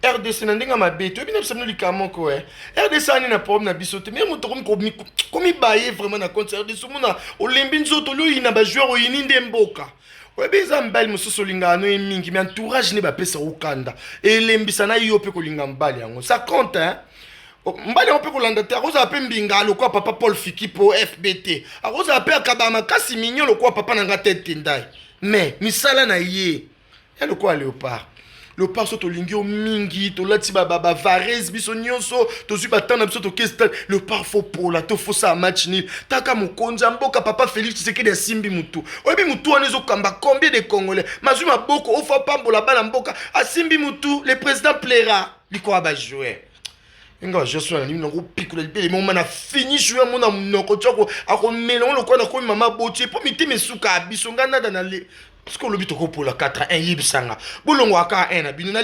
RDC na ndinga mabeto ebi na bisamno likamo ko RDC ani na problème na biso te mais moto komi baye vraiment na compte RDC mona olembi nzoto lo ina ba joueur oyini nde mboka webeza mbali mususu lingano mingi mais entourage ne ba pesa okanda elembisa na yo pe ko linga mbali yango ça compte mbali on peut kolanda te akoza ape mbinga lokwa papa Paul Fiki po FBT akoza ape akabama kasi mignon lokwa papa nanga tete ndai mais misala na ye ya lokwa Léopard so to lingio mingi to lati ba Varese biso nyonso to zui batana biso to kestal Léopard fo pola to fo sa match nil taka mukonza mboka papa Félix Tshisekedi ya simbi mutu oyebi mutu wana ezokamba combien de Congolais mazui maboko ofa pambola bana mboka asimbi mutu le président plaira liko aba jouer Nga je suis en train de piquer les moments na fini jouer mon amour tchoko ako melon lokwa na ko mama botie po miti mesuka abisonga na dans les parce que le but ko pour la 4-1 yibsanga bolongo aka 1 na binu na